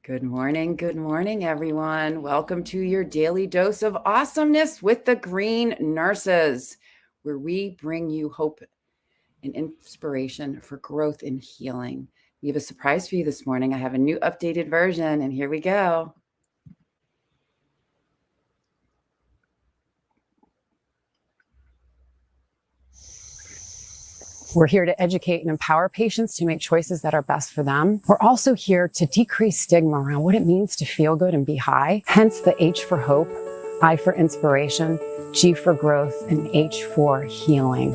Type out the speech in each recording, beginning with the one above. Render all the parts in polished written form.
Good morning, everyone. Welcome to your daily dose of awesomeness with the Green Nurses, where we bring you hope and inspiration for growth and healing. We have a surprise for you this morning. I have a new updated version, and here we go. We're here to educate and empower patients to make choices that are best for them. We're also here to decrease stigma around what it means to feel good and be high. Hence the H for hope, I for inspiration, G for growth, and H for healing.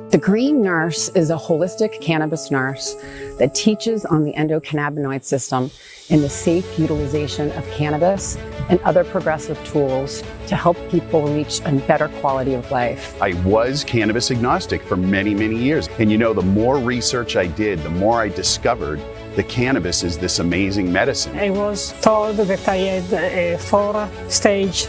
The Green Nurse is a holistic cannabis nurse that teaches on the endocannabinoid system and the safe utilization of cannabis and other progressive tools to help people reach a better quality of life. I was cannabis agnostic for many, many years. And the more research I did, the more I discovered that cannabis is this amazing medicine. I was told that I had a 4-stage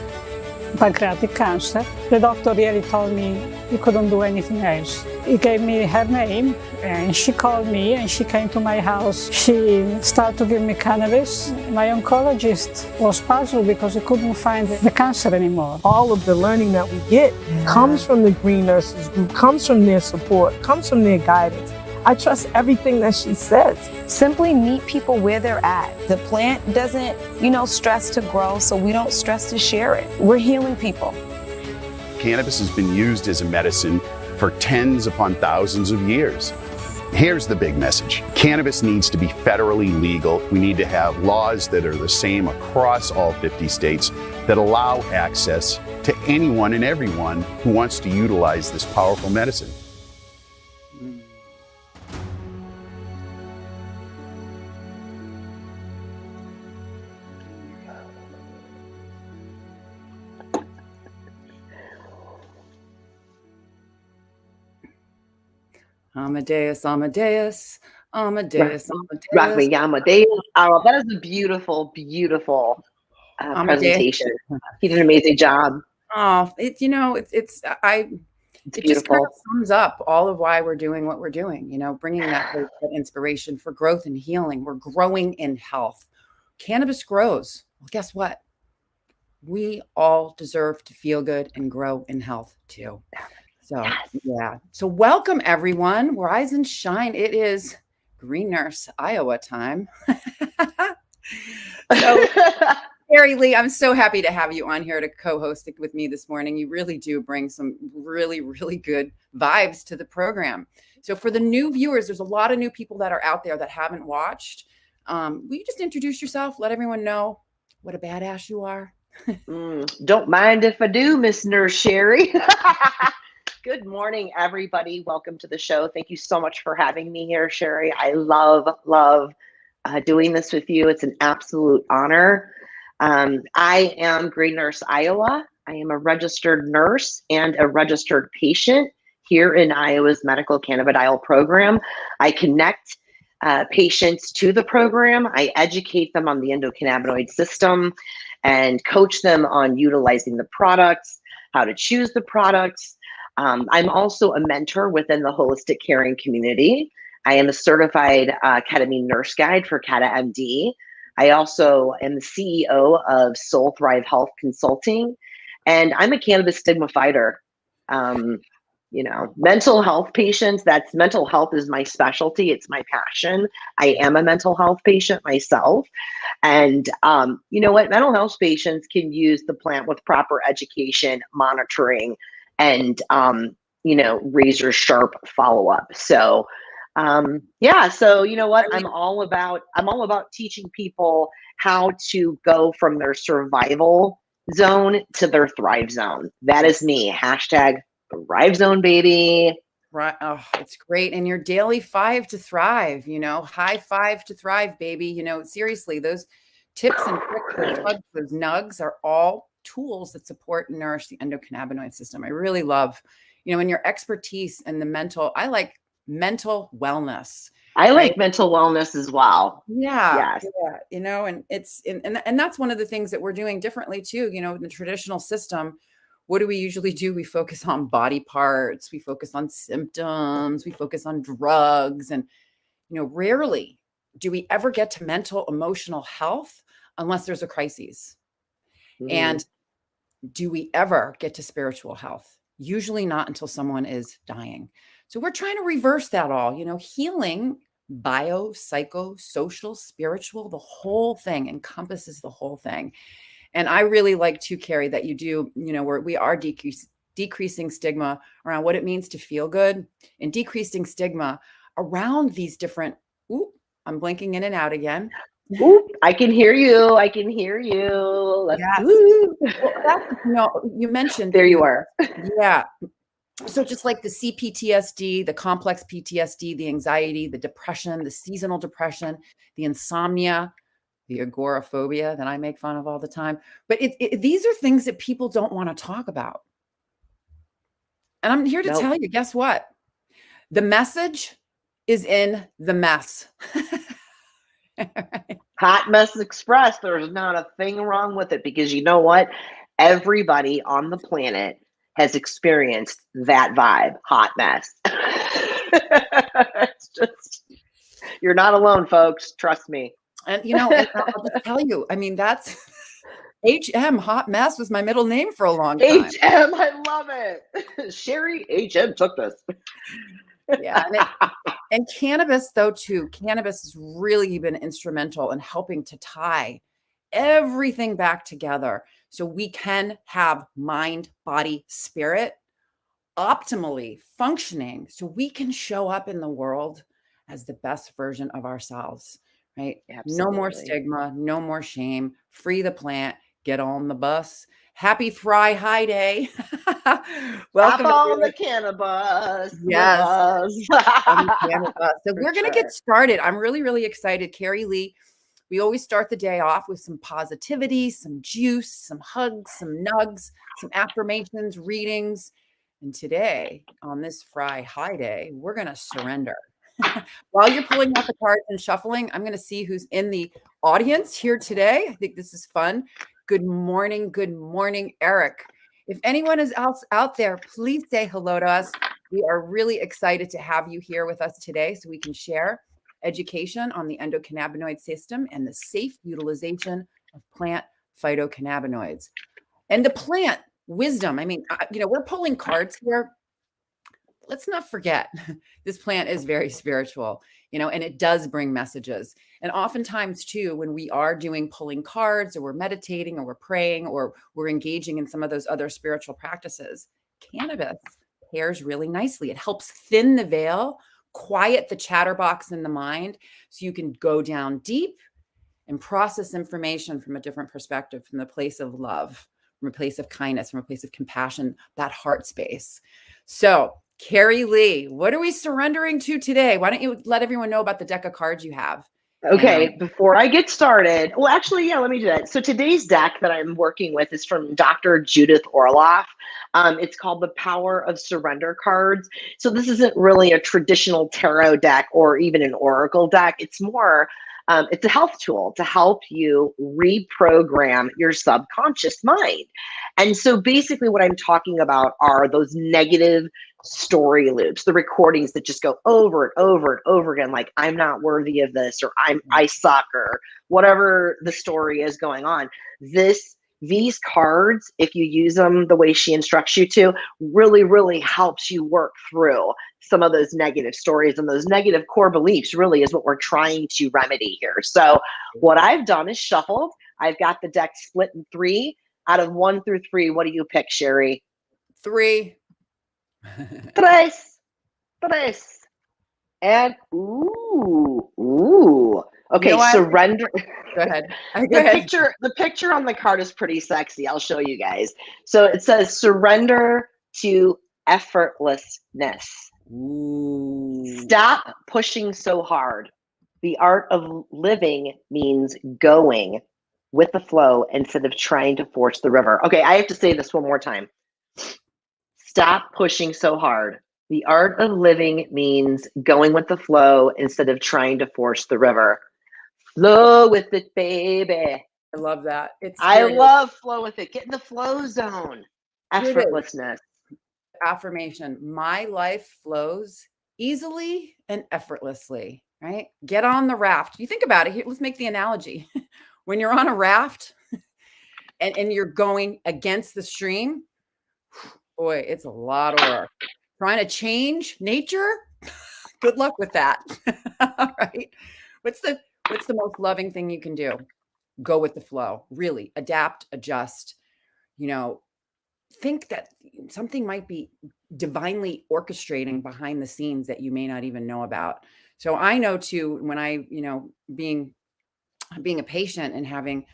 pancreatic cancer. The doctor really told me he couldn't do anything else. He gave me her name and she called me and she came to my house. She started to give me cannabis. My oncologist was puzzled because he couldn't find the cancer anymore. All of the learning that we get comes from the Green Nurses group, comes from their support, comes from their guidance. I trust everything that she says. Simply meet people where they're at. The plant doesn't, stress to grow, so we don't stress to share it. We're healing people. Cannabis has been used as a medicine for tens upon thousands of years. Here's the big message. Cannabis needs to be federally legal. We need to have laws that are the same across all 50 states that allow access to anyone and everyone who wants to utilize this powerful medicine. Amadeus, Amadeus, Amadeus, Rock me, Amadeus. Amadeus. Oh, that is a beautiful, beautiful presentation. He did an amazing job. Oh, it just kind Beautiful. of sums up all of why we're doing what we're doing, bringing that hope, that inspiration for growth and healing. We're growing in health. Cannabis grows. Well, guess what? We all deserve to feel good and grow in health too. So, yeah. So welcome everyone. Rise and shine. It is Green Nurse Iowa time. So, Carey Lee, I'm so happy to have you on here to co-host it with me this morning. You really do bring some really, really good vibes to the program. So for the new viewers, there's a lot of new people that are out there that haven't watched. Will you just introduce yourself? Let everyone know what a badass you are. Don't mind if I do, Miss Nurse Sherri. Good morning, everybody. Welcome to the show. Thank you so much for having me here, Sherri. I love doing this with you. It's an absolute honor. I am Green Nurse Iowa. I am a registered nurse and a registered patient here in Iowa's medical cannabidiol program. I connect patients to the program. I educate them on the endocannabinoid system and coach them on utilizing the products, how to choose the products. I'm also a mentor within the holistic caring community. I am a certified ketamine nurse guide for Kata MD. I also am the CEO of Soul Thrive Health Consulting, and I'm a cannabis stigma fighter. Mental health patients, mental health is my specialty. It's my passion. I am a mental health patient myself. And you know what? Mental health patients can use the plant with proper education, monitoring, and razor sharp follow-up. So so you know what, I'm all about teaching people how to go from their survival zone to their thrive zone. That is me. Hashtag thrive zone, baby. Right. Oh, it's great. And your daily 5 to thrive, high 5 to thrive, baby. Seriously, those tips and tricks, those hugs, those nugs are all tools that support and nourish the endocannabinoid system. I really love, in your expertise and the mental, I like mental wellness. I like mental wellness as well. Yeah. Yes. Yeah. And it's, and that's one of the things that we're doing differently too, in the traditional system what do we usually do? We focus on body parts, we focus on symptoms, we focus on drugs, and rarely do we ever get to mental, emotional health unless there's a crisis. And do we ever get to spiritual health? Usually not until someone is dying. So we're trying to reverse that all, healing, bio, psycho, social, spiritual, the whole thing encompasses the whole thing. And I really like to, Carey, that you do, we are decreasing stigma around what it means to feel good and decreasing stigma around these different, I'm blinking in and out again. I can hear you. I can hear you. Yes. Well, you mentioned. There you are. Yeah. So just like the CPTSD, the complex PTSD, the anxiety, the depression, the seasonal depression, the insomnia, the agoraphobia that I make fun of all the time. But these are things that people don't want to talk about. And I'm here to tell you, guess what? The message is in the mess. Hot Mess Express. There's not a thing wrong with it, because you know what? Everybody on the planet has experienced that vibe, hot mess. It's just, you're not alone, folks. Trust me. And and I'll just tell you, I mean, that's HM, hot mess, was my middle name for a long time. HM, I love it. Sherri, HM took this. Yeah. And cannabis, though, too, cannabis has really been instrumental in helping to tie everything back together so we can have mind, body, spirit optimally functioning, so we can show up in the world as the best version of ourselves, right? Absolutely. No more stigma, no more shame, free the plant, get on the bus. Happy FRI-HIGH-DAY. Welcome on the cannabis. Yes. So we're going to get started. I'm really, really excited. Carey Lee, we always start the day off with some positivity, some juice, some hugs, some nugs, some affirmations, readings. And today, on this FRI-HIGH-DAY, we're going to surrender. While you're pulling out the cards and shuffling, I'm going to see who's in the audience here today. I think this is fun. Good morning, Eric. If anyone is else out there, please say hello to us. We are really excited to have you here with us today so we can share education on the endocannabinoid system and the safe utilization of plant phytocannabinoids. And the plant wisdom. I mean, we're pulling cards here. Let's not forget, this plant is very spiritual, and it does bring messages. And oftentimes, too, when we are pulling cards, or we're meditating, or we're praying, or we're engaging in some of those other spiritual practices, cannabis pairs really nicely. It helps thin the veil, quiet the chatterbox in the mind, so you can go down deep and process information from a different perspective, from the place of love, from a place of kindness, from a place of compassion, that heart space. So, Carey Lee, what are we surrendering to today? Why don't you let everyone know about the deck of cards you have? Okay, before I get started, well, actually, yeah, let me do that. So today's deck that I'm working with is from Dr. Judith Orloff. It's called the Power of Surrender cards. So this isn't really a traditional tarot deck or even an oracle deck. It's more, it's a health tool to help you reprogram your subconscious mind. And so basically what I'm talking about are those negative story loops, the recordings that just go over and over and over again, like I'm not worthy of this, or I suck, or whatever the story is going on. These cards, if you use them the way she instructs you to, really, really helps you work through some of those negative stories, and those negative core beliefs really is what we're trying to remedy here. So what I've done is shuffled. I've got the deck split in 3. Out of 1 through 3, what do you pick, Sherri? 3. Tres. And ooh. Okay, surrender. Go ahead. The picture on the card is pretty sexy. I'll show you guys. So it says surrender to effortlessness. Ooh. Stop pushing so hard. The art of living means going with the flow instead of trying to force the river. Okay, I have to say this one more time. Stop pushing so hard. The art of living means going with the flow instead of trying to force the river. Flow with it, baby. I love that. I love flow with it. Get in the flow zone. Here it is. Effortlessness. Affirmation. My life flows easily and effortlessly, right? Get on the raft. You think about it here. Let's make the analogy. When you're on a raft and you're going against the stream, boy, it's a lot of work. Trying to change nature, good luck with that. All right. What's the most loving thing you can do? Go with the flow. Really adapt, adjust. Think that something might be divinely orchestrating behind the scenes that you may not even know about. So I know too, when I, being a patient and having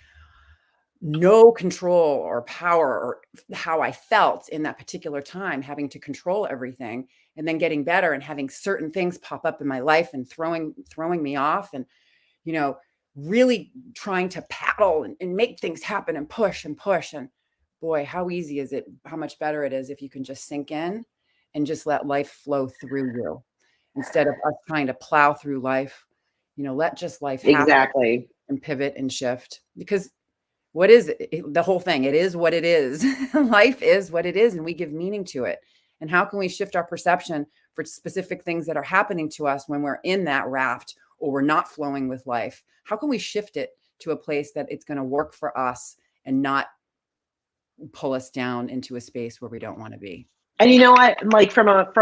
no control or power or how I felt in that particular time, having to control everything and then getting better and having certain things pop up in my life and throwing me off and, really trying to paddle and make things happen and push. And boy, how easy is it? How much better it is if you can just sink in and just let life flow through you instead of us trying to plow through life, let just life happen. Exactly. And pivot and shift, because what is it? The whole thing, it is what it is. Life is what it is, and we give meaning to it. And how can we shift our perception for specific things that are happening to us when we're in that raft or we're not flowing with life? How can we shift it to a place that it's going to work for us and not pull us down into a space where we don't want to be? And you know what, like from a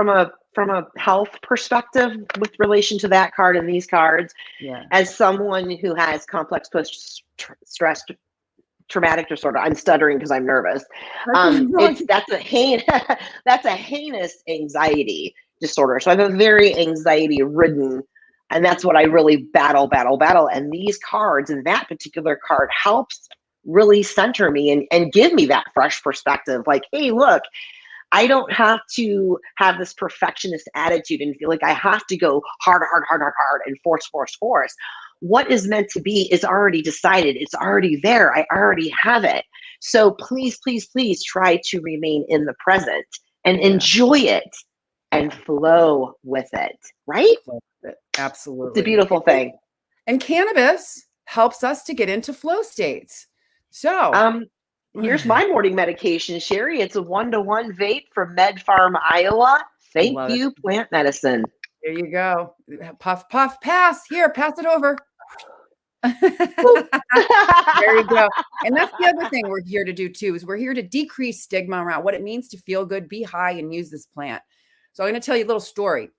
health perspective with relation to that card and these cards, as someone who has complex post-stress traumatic disorder, I'm stuttering because I'm nervous. That's a heinous anxiety disorder. So I'm a very anxiety ridden, and that's what I really battle. And these cards and that particular card helps really center me and give me that fresh perspective. Like, hey, look, I don't have to have this perfectionist attitude and feel like I have to go hard and force. What is meant to be is already decided. It's already there. I already have it. So please try to remain in the present and enjoy it and flow with it, right? Absolutely. It's a beautiful thing. And cannabis helps us to get into flow states. So here's my morning medication, Sherri. It's a 1-to-1 vape from Med Farm, Iowa. Thank you, plant medicine. There you go. Puff, puff, pass. Here, pass it over. There you go. And that's the other thing we're here to do too, is we're here to decrease stigma around what it means to feel good, be high, and use this plant. So I'm going to tell you a little story.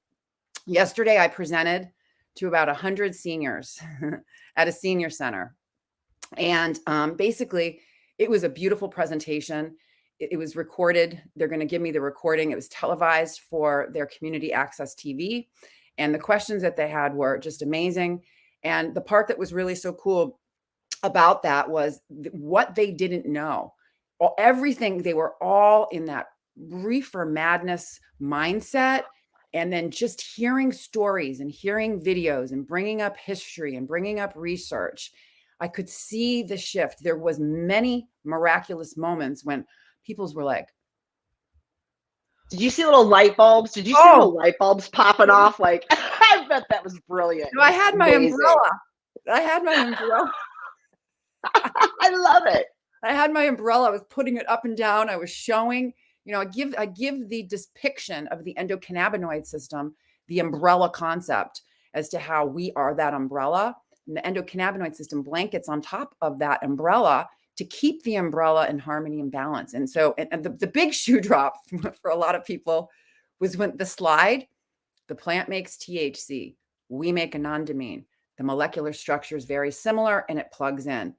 Yesterday, I presented to about 100 seniors at a senior center. And basically, it was a beautiful presentation. It was recorded. They're going to give me the recording. It was televised for their community access TV. And the questions that they had were just amazing. And the part that was really so cool about that was what they didn't know. Everything, they were all in that reefer madness mindset. And then just hearing stories and hearing videos and bringing up history and bringing up research, I could see the shift. There was many miraculous moments when people's were like, did you see little light bulbs? Did you see little light bulbs popping off? Like, I bet that was brilliant. No, I had my umbrella. I love it. I had my umbrella. I was putting it up and down. I was showing, I give the depiction of the endocannabinoid system, the umbrella concept as to how we are that umbrella. And the endocannabinoid system blankets on top of that umbrella to keep the umbrella in harmony and balance. And so, and the big shoe drop for a lot of people was when the slide, the plant makes THC, we make a non-dimine. The molecular structure is very similar and it plugs in.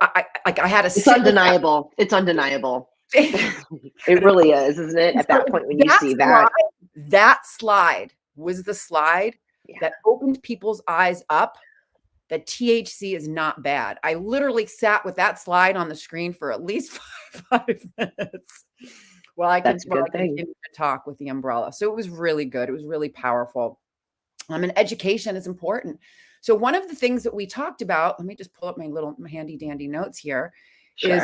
I had a. It's undeniable. It's undeniable. It really is, isn't it? At that point when you see that. That slide was the slide that opened people's eyes up that THC is not bad. I literally sat with that slide on the screen for at least five minutes while I continued to talk with the umbrella. So it was really good. It was really powerful. And education is important. So one of the things that we talked about, let me just pull up my handy dandy notes here, is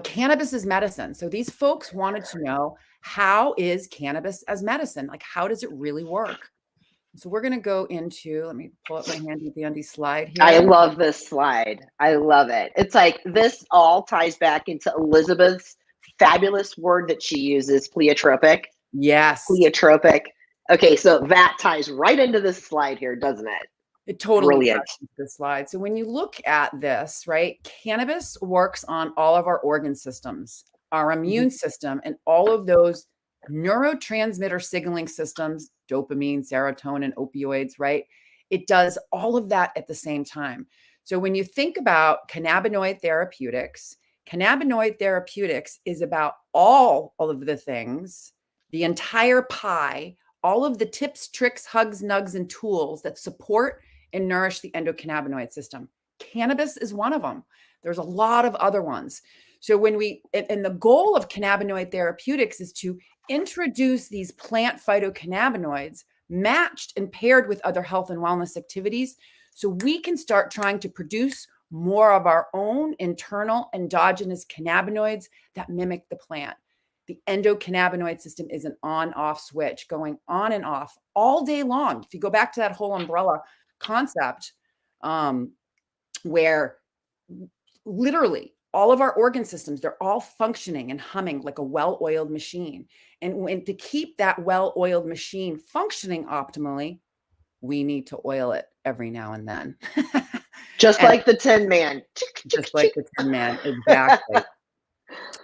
cannabis is medicine. So these folks wanted to know, how is cannabis as medicine? Like, how does it really work? So we're going to go into, let me pull up my handy dandy slide here. I love this slide. I love it. It's like this all ties back into Elizabeth's fabulous word that she uses, pleiotropic. Yes. Pleiotropic. Okay, so that ties right into this slide here, doesn't it? It totally Brilliant. ties into this slide. So when you look at this, right, cannabis works on all of our organ systems, our immune system, and all of those neurotransmitter signaling systems, dopamine, serotonin, opioids, right? It does all of that at the same time. So when you think about cannabinoid therapeutics is about all of the things, the entire pie, all of the tips, tricks, hugs, nugs, and tools that support and nourish the endocannabinoid system. Cannabis is one of them. There's a lot of other ones. So and the goal of cannabinoid therapeutics is to introduce these plant phytocannabinoids matched and paired with other health and wellness activities so we can start trying to produce more of our own internal endogenous cannabinoids that mimic the plant. The endocannabinoid system is an on-off switch going on and off all day long. If you go back to that whole umbrella concept, where literally all of our organ systems, they're all functioning and humming like a well-oiled machine. And to keep that well-oiled machine functioning optimally, we need to oil it every now and then. Just like the Tin Man. Just like the Tin Man, exactly.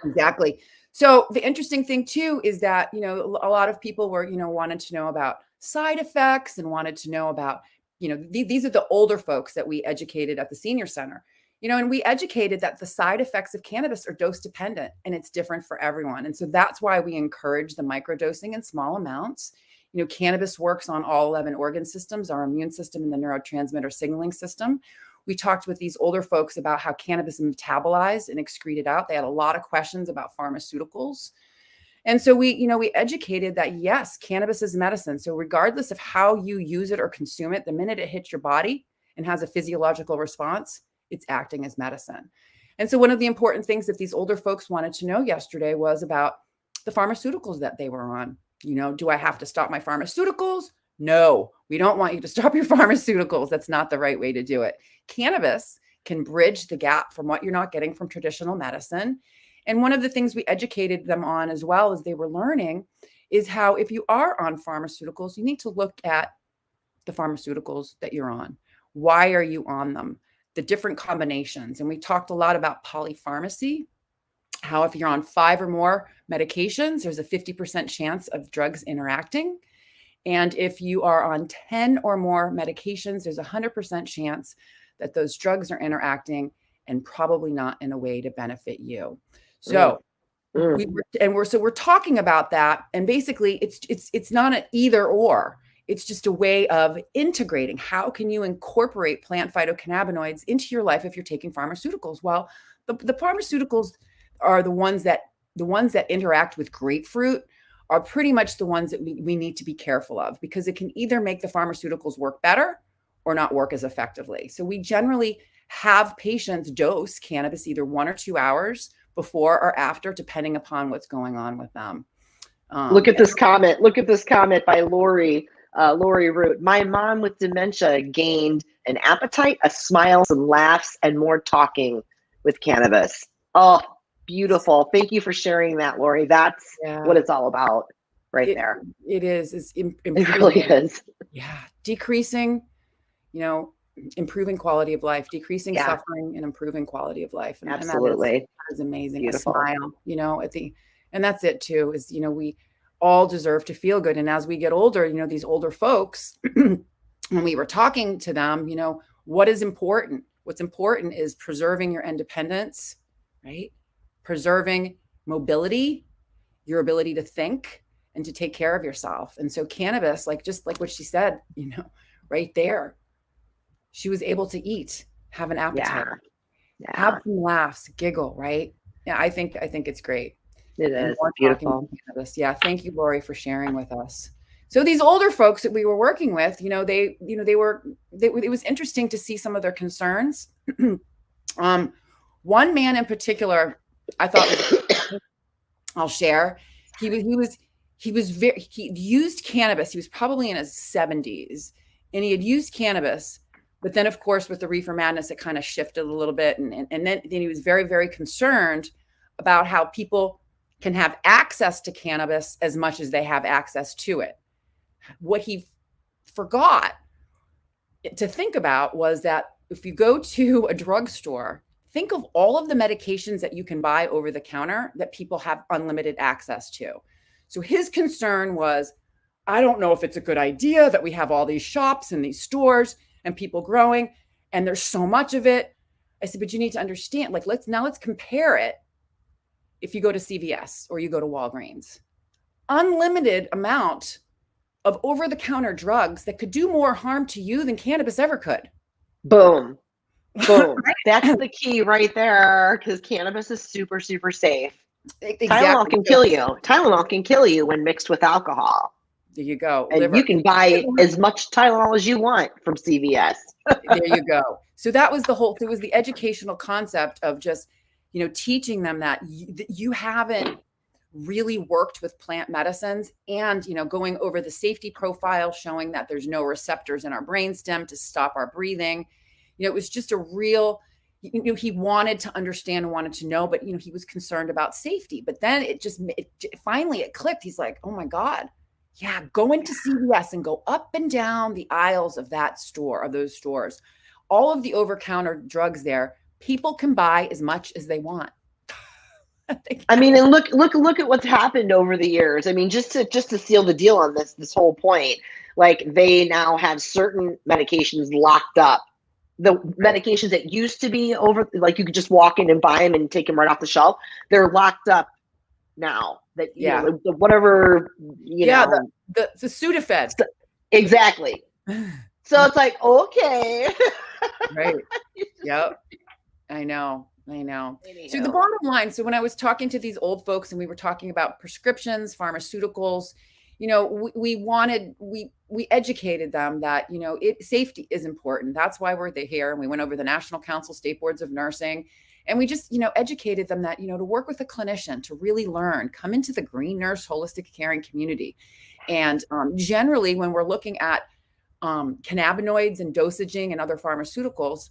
Exactly. So the interesting thing too is that, a lot of people were, wanted to know about side effects and wanted to know about, these are the older folks that we educated at the senior center, and we educated that the side effects of cannabis are dose dependent and it's different for everyone. And so that's why we encourage the microdosing in small amounts. Cannabis works on all 11 organ systems, our immune system and the neurotransmitter signaling system. We talked with these older folks about how cannabis is metabolized and excreted out. They had a lot of questions about pharmaceuticals. And so we educated that, yes, cannabis is medicine. So regardless of how you use it or consume it, the minute it hits your body and has a physiological response, it's acting as medicine. And so one of the important things that these older folks wanted to know yesterday was about the pharmaceuticals that they were on. Do I have to stop my pharmaceuticals? No, we don't want you to stop your pharmaceuticals. That's not the right way to do it. Cannabis can bridge the gap from what you're not getting from traditional medicine. And one of the things we educated them on as well as they were learning is how if you are on pharmaceuticals, you need to look at the pharmaceuticals that you're on. Why are you on them? The different combinations. And we talked a lot about polypharmacy, how if you're on 5 or more medications, there's a 50% chance of drugs interacting. And if you are on 10 or more medications, there's a 100% chance that those drugs are interacting and probably not in a way to benefit you. So we're talking about that. And basically it's not an either or. It's just a way of integrating. How can you incorporate plant phytocannabinoids into your life if you're taking pharmaceuticals? Well, the pharmaceuticals are the ones that interact with grapefruit are pretty much the ones that we need to be careful of, because it can either make the pharmaceuticals work better or not work as effectively. So we generally have patients dose cannabis either 1 or 2 hours before or after, depending upon what's going on with them. Look at this comment. Look at this comment by Lori Root. My mom with dementia gained an appetite, a smile, some laughs, and more talking with cannabis. Oh, beautiful. Thank you for sharing that, Lori. That's what it's all about there. It is. It's it really is. Yeah. Decreasing, improving quality of life, decreasing suffering and improving quality of life. And absolutely. That is amazing. Beautiful. A smile, and that's it too, is, we all deserve to feel good. And as we get older, these older folks, when we were talking to them, what is important? What's important is preserving your independence, right? Preserving mobility, your ability to think and to take care of yourself. And so cannabis, just like what she said, right there, she was able to eat, have an appetite, have some laughs, giggle, right? Yeah, I think it's great. It is beautiful. Yeah, thank you, Lori, for sharing with us. So these older folks that we were working with, it was interesting to see some of their concerns. One man in particular, I thought I'll share. He he used cannabis. He was probably in his 70s, and he had used cannabis. But then, of course, with the reefer madness, it kind of shifted a little bit. And then he was very, very concerned about how people can have access to cannabis as much as they have access to it. What he forgot to think about was that if you go to a drugstore, think of all of the medications that you can buy over the counter that people have unlimited access to. So his concern was, I don't know if it's a good idea that we have all these shops and these stores and people growing, and there's so much of it. I said, but you need to understand, like, let's compare it. If you go to CVS or you go to Walgreens, unlimited amount of over-the-counter drugs that could do more harm to you than cannabis ever could. Boom. Boom. That's the key right there, because cannabis is super, super safe. Exactly. Tylenol can kill you. Tylenol can kill you when mixed with alcohol. There you go. And you can buy as much Tylenol as you want from CVS. There you go. So that was it was the educational concept of just, teaching them that you haven't really worked with plant medicines, and, going over the safety profile, showing that there's no receptors in our brainstem to stop our breathing. It was just a real, he wanted to understand and wanted to know, but, he was concerned about safety. But then finally it clicked. He's like, oh my God. Yeah, go into CVS and go up and down the aisles of those stores. All of the over-counter drugs there, people can buy as much as they want. I mean, and look at what's happened over the years. I mean, just to seal the deal on this whole point, like, they now have certain medications locked up. The medications that used to be like you could just walk in and buy them and take them right off the shelf, they're locked up now. That whatever the Sudafed. Exactly. So it's like, okay. Right. Yep. I know. Anyhow. So the bottom line, so when I was talking to these old folks and we were talking about prescriptions, pharmaceuticals, we educated them that, safety is important. That's why we're here. And we went over the National Council State Boards of Nursing. And we just, educated them that, to work with a clinician, to really learn, come into the green nurse holistic caring community. And generally, when we're looking at cannabinoids and dosaging and other pharmaceuticals,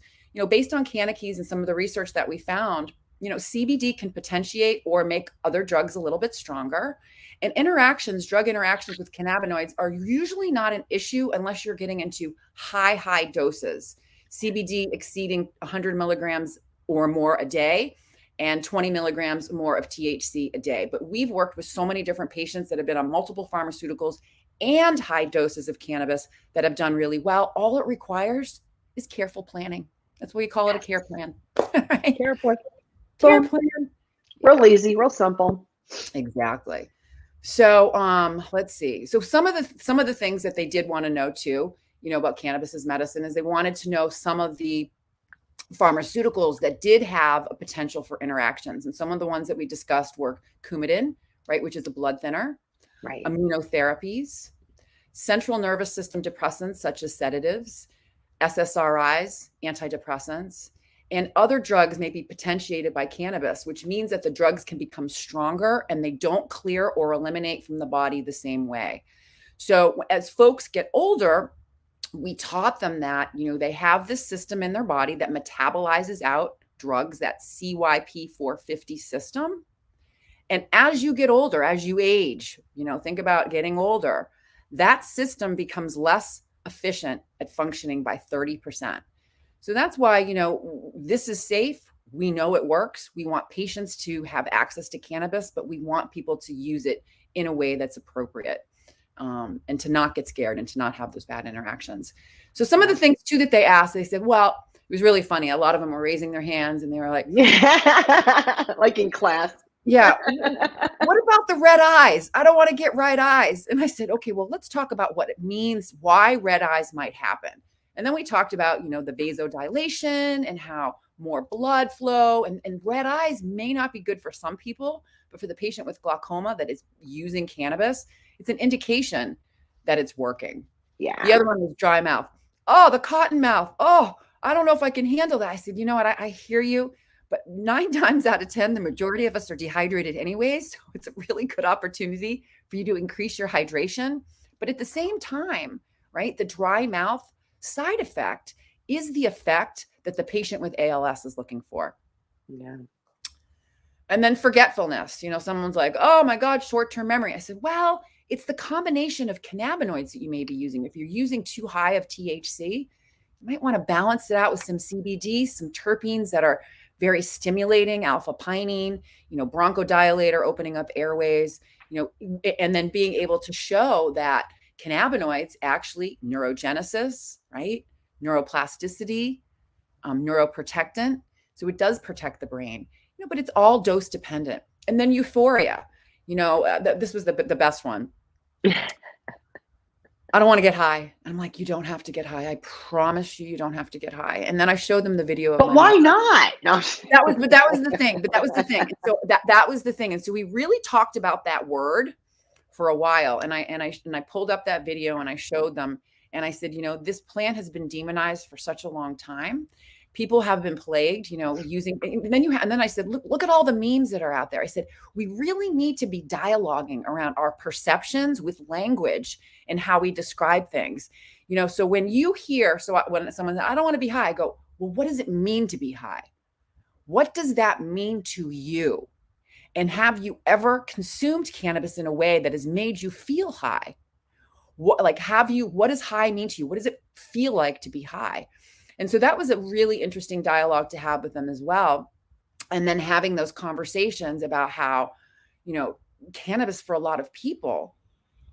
based on Canakis and some of the research that we found, CBD can potentiate or make other drugs a little bit stronger. And drug interactions with cannabinoids are usually not an issue unless you're getting into high doses. CBD exceeding 100 milligrams or more a day, and 20 milligrams more of THC a day. But we've worked with so many different patients that have been on multiple pharmaceuticals and high doses of cannabis that have done really well. All it requires is careful planning. That's why we call it a care plan. Right? Care plan. Care plan. Real easy, real simple. Exactly. So let's see. So some of the things that they did want to know too, about Cannabis Is Medicine, is they wanted to know some of the pharmaceuticals that did have a potential for interactions. And some of the ones that we discussed were Coumadin, right, which is a blood thinner, right, immunotherapies, central nervous system depressants such as sedatives, SSRIs, antidepressants, and other drugs may be potentiated by cannabis, which means that the drugs can become stronger and they don't clear or eliminate from the body the same way. So as folks get older, we taught them that, they have this system in their body that metabolizes out drugs, that CYP450 system. And as you get older, as you age, think about getting older, that system becomes less efficient at functioning by 30%. So that's why, this is safe. We know it works. We want patients to have access to cannabis, but we want people to use it in a way that's appropriate. And to not get scared and to not have those bad interactions. So some of the things too that they asked, they said, well, it was really funny. A lot of them were raising their hands and they were like, like in class. Yeah. What about the red eyes? I don't want to get red eyes. And I said, okay, well, let's talk about what it means, why red eyes might happen. And then we talked about, the vasodilation and how more blood flow and red eyes may not be good for some people, but for the patient with glaucoma that is using cannabis, it's an indication that it's working. Yeah. The other one was dry mouth. Oh, the cotton mouth. Oh, I don't know if I can handle that. I said, you know what? I hear you, but 9 times out of 10, the majority of us are dehydrated anyways. So it's a really good opportunity for you to increase your hydration. But at the same time, right, the dry mouth side effect is the effect that the patient with ALS is looking for. Yeah. And then forgetfulness. Someone's like, oh my God, short-term memory. I said, well, it's the combination of cannabinoids that you may be using. If you're using too high of THC, you might want to balance it out with some CBD, some terpenes that are very stimulating, alpha pinene, bronchodilator, opening up airways, and then being able to show that cannabinoids actually neurogenesis, right? Neuroplasticity, neuroprotectant. So it does protect the brain, but it's all dose dependent. And then euphoria, this was the best one. I don't want to get high. I'm like, you don't have to get high. I promise you don't have to get high. And then I showed them the video of But why not? No. That was the thing. And so that was the thing. And so we really talked about that word for a while. And I pulled up that video and I showed them. And I said, this plant has been demonized for such a long time. People have been plagued, using, and then I said, look at all the memes that are out there. I said, we really need to be dialoguing around our perceptions with language and how we describe things. So when you hear, when someone says, I don't want to be high, I go, well, what does it mean to be high? What does that mean to you? And have you ever consumed cannabis in a way that has made you feel high? What does high mean to you? What does it feel like to be high? And so that was a really interesting dialogue to have with them as well. And then having those conversations about how, cannabis for a lot of people,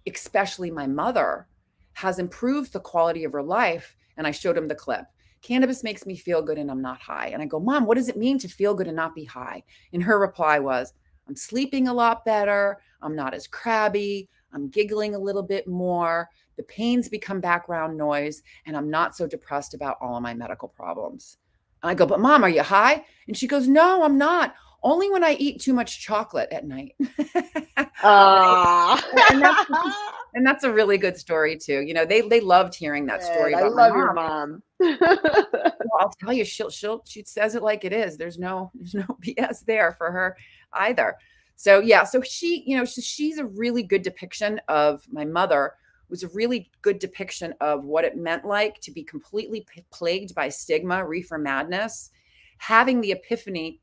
especially my mother, has improved the quality of her life. And I showed him the clip. Cannabis makes me feel good and I'm not high. And I go, Mom, what does it mean to feel good and not be high? And her reply was, I'm sleeping a lot better. I'm not as crabby. I'm giggling a little bit more. The pains become background noise, and I'm not so depressed about all of my medical problems. And I go, but Mom, are you high? And she goes, no, I'm not. Only when I eat too much chocolate at night. And that's a really good story too. They loved hearing that story about I love my your mom. Well, I'll tell you, she says it like it is. There's no BS there for her either. So yeah, so she's a really good depiction of my mother. Was a really good depiction of what it meant like to be completely plagued by stigma, reefer madness, having the epiphany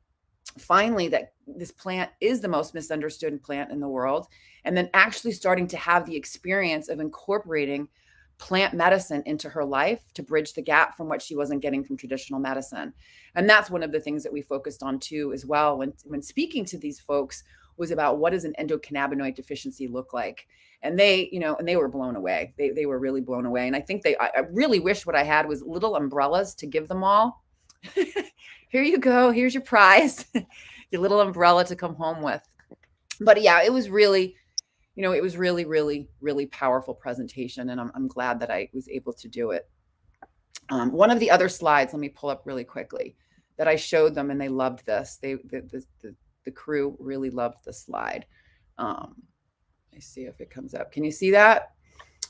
finally that this plant is the most misunderstood plant in the world, and then actually starting to have the experience of incorporating plant medicine into her life to bridge the gap from what she wasn't getting from traditional medicine. And that's one of the things that we focused on too as well when speaking to these folks, was about what does an endocannabinoid deficiency look like. And they were blown away. They were really blown away. And I think I really wish what I had was little umbrellas to give them all. Here you go. Here's your prize, your little umbrella to come home with. But yeah, it was really, really, really powerful presentation. And I'm glad that I was able to do it. One of the other slides, let me pull up really quickly, that I showed them and they loved this. The crew really loved the slide. Let me see if it comes up. Can you see that?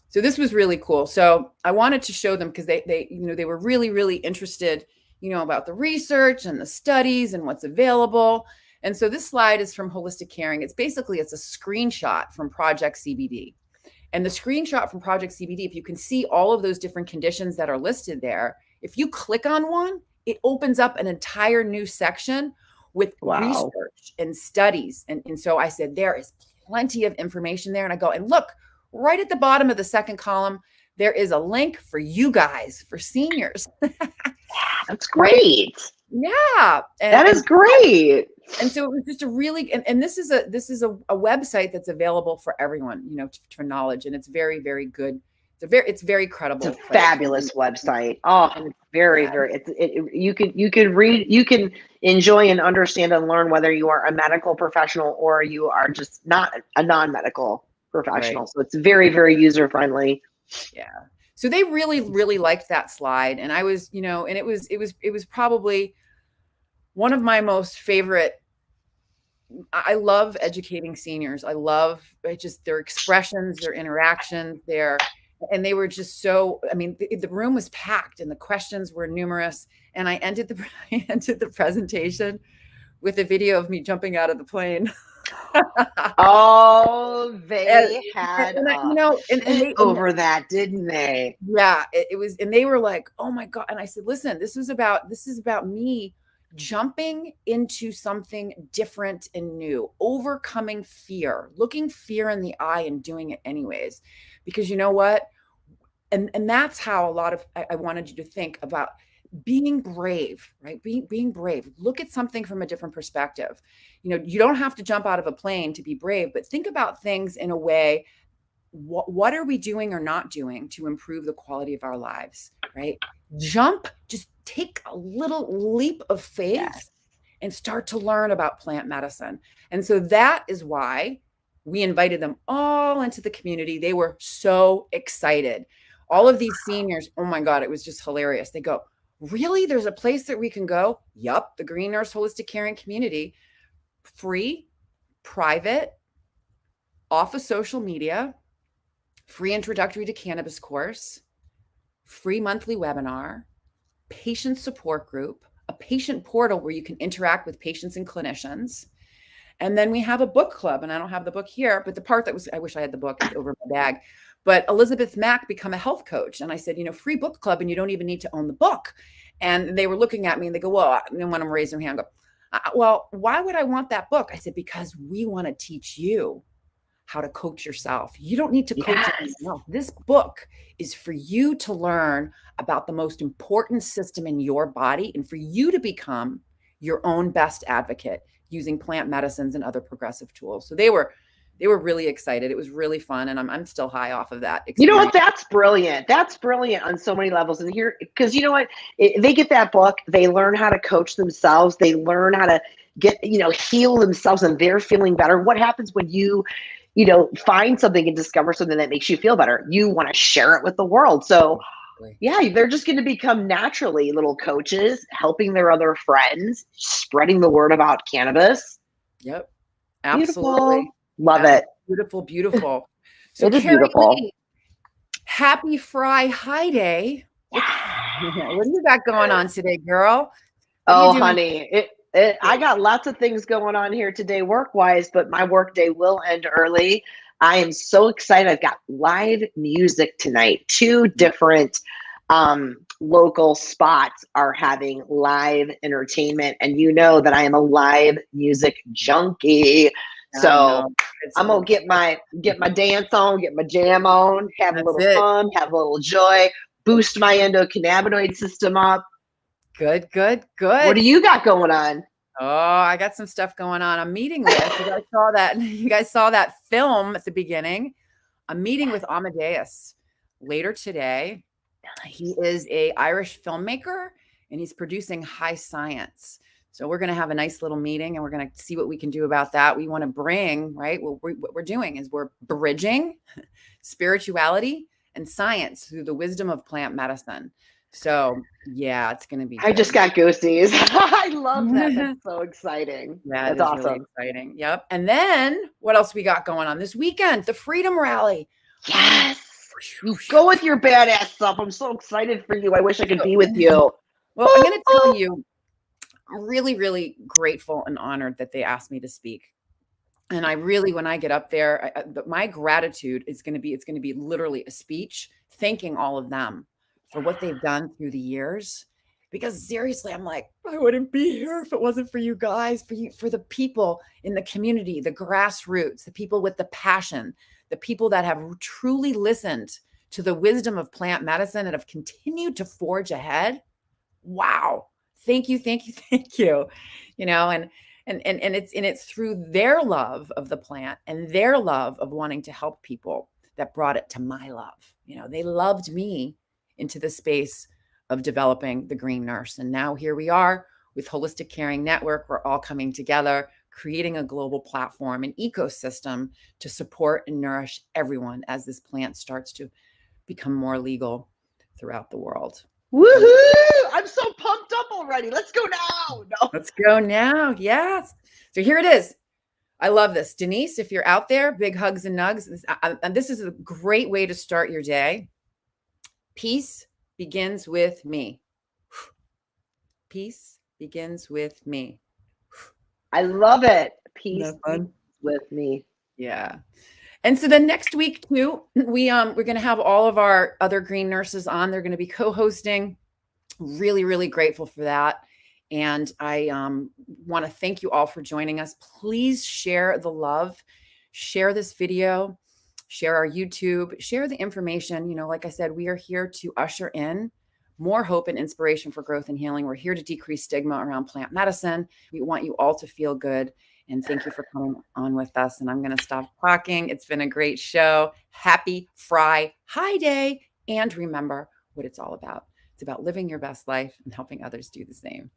So this was really cool. So I wanted to show them because they were really, really interested, about the research and the studies and what's available. And so this slide is from Holistic Caring. It's a screenshot from Project CBD. And the screenshot from Project CBD, if you can see all of those different conditions that are listed there, if you click on one, it opens up an entire new section with research and studies. And so I said, there is plenty of information there. And I go, and look, right at the bottom of the second column, there is a link for you guys, for seniors. That's great. Yeah. That is great. And so it was just a really, and this is a website that's available for everyone, for knowledge. And it's very, very good. It's very credible. It's a fabulous website. Oh, very, very. You can read, you can enjoy and understand and learn whether you are a medical professional or you are just not a non-medical professional. Right. So it's very, very user friendly. Yeah. So they really, really liked that slide, and I was, and it was probably one of my most favorite. I love educating seniors. I love just their expressions, their interactions, their And they were just so, I mean, the room was packed and the questions were numerous. And I ended the presentation with a video of me jumping out of the plane. Oh, they had and a you know, and fit they, over that, didn't they? yeah, it was, and they were like, oh my God. And I said, listen, this is about me jumping into something different and new, overcoming fear, looking fear in the eye and doing it anyways. Because you know what? And that's how a lot of, I wanted you to think about being brave, right? Being brave. Look at something from a different perspective. You know, you don't have to jump out of a plane to be brave, but think about things in a way. What are we doing or not doing to improve the quality of our lives, right? Jump, just take a little leap of faith and start to learn about plant medicine. And so that is why we invited them all into the community. They were so excited. All of these seniors, oh my God, it was just hilarious. They go, really? There's a place that we can go? Yup, the Green Nurse Holistic Caring Community. Free, private, off of social media, free introductory to cannabis course, free monthly webinar, patient support group, a patient portal where you can interact with patients and clinicians. And then we have a book club, and I don't have the book here, but the part that was, I wish I had the book, it's over my bag. But Elizabeth Mack become a health coach. And I said, you know, free book club, and you don't even need to own the book. And they were looking at me and they go, well, and then when I'm raising their hand, I go, well, why would I want that book? I said, because we want to teach you how to coach yourself. You don't need to coach yourself. This book is for you to learn about the most important system in your body and for you to become your own best advocate using plant medicines and other progressive tools. So they were really excited. It was really fun. And I'm still high off of that experience. You know what? That's brilliant. That's brilliant on so many levels. And here, because you know what? They get that book, they learn how to coach themselves. They learn how to get, heal themselves, and they're feeling better. What happens when you find something and discover something that makes you feel better? You want to share it with the world. So yeah, they're just going to become naturally little coaches, helping their other friends, spreading the word about cannabis. Yep. Absolutely. Beautiful. Love it. Beautiful, beautiful. So it is Carey, beautiful. Happy FRI-HIGh-DAY. What do you got going on today, girl? Oh, honey, I got lots of things going on here today work-wise, but my work day will end early. I am so excited. I've got live music tonight. 2 different local spots are having live entertainment, and you know that I am a live music junkie. So I'm gonna get my dance on, get my jam on, have a little fun, have a little joy, boost my endocannabinoid system up. Good. What do you got going on? Oh, I got some stuff going on. I'm meeting with, you guys saw that film at the beginning. I'm meeting with Amadeus later today. He is an Irish filmmaker and he's producing High Science. So we're going to have a nice little meeting and we're going to see what we can do about that. We want to bring, right? What we're doing is we're bridging spirituality and science through the wisdom of plant medicine. So yeah, it's going to be good. I just got goosies. I love that. That's so exciting. Yeah, that's awesome. Really exciting. Yep. And then what else we got going on this weekend? The Freedom Rally. Yes. Go with your badass self. I'm so excited for you. I wish I could be with you. Well, I'm going to tell you, I'm really, really grateful and honored that they asked me to speak. And I really, when I get up there, my gratitude is going to be, it's going to be literally a speech thanking all of them for what they've done through the years. Because seriously, I'm like, I wouldn't be here if it wasn't for you guys, for the people in the community, the grassroots, the people with the passion, the people that have truly listened to the wisdom of plant medicine and have continued to forge ahead. Wow. Thank you. And it's through their love of the plant and their love of wanting to help people that brought it to my love. They loved me into the space of developing the Green Nurse. And now here we are with Holistic Caring Network. We're all coming together, creating a global platform, an ecosystem to support and nourish everyone as this plant starts to become more legal throughout the world. Woohoo! I'm so pumped up already. Let's go now. No. Let's go now. Yes. So here it is. I love this. Denise, if you're out there, big hugs and nugs. And this is a great way to start your day. Peace begins with me. Peace begins with me. I love it. Peace Isn't that fun? with me. Yeah. And so then next week too, we're going to have all of our other green nurses on. They're going to be co-hosting. Really, really grateful for that. And I want to thank you all for joining us. Please share the love, share this video, share our YouTube, share the information. You know, like I said, we are here to usher in more hope and inspiration for growth and healing. We're here to decrease stigma around plant medicine. We want you all to feel good. And thank you for coming on with us. And I'm going to stop talking. It's been a great show. Happy FRI-HIGH-DAY. And remember what it's all about. It's about living your best life and helping others do the same.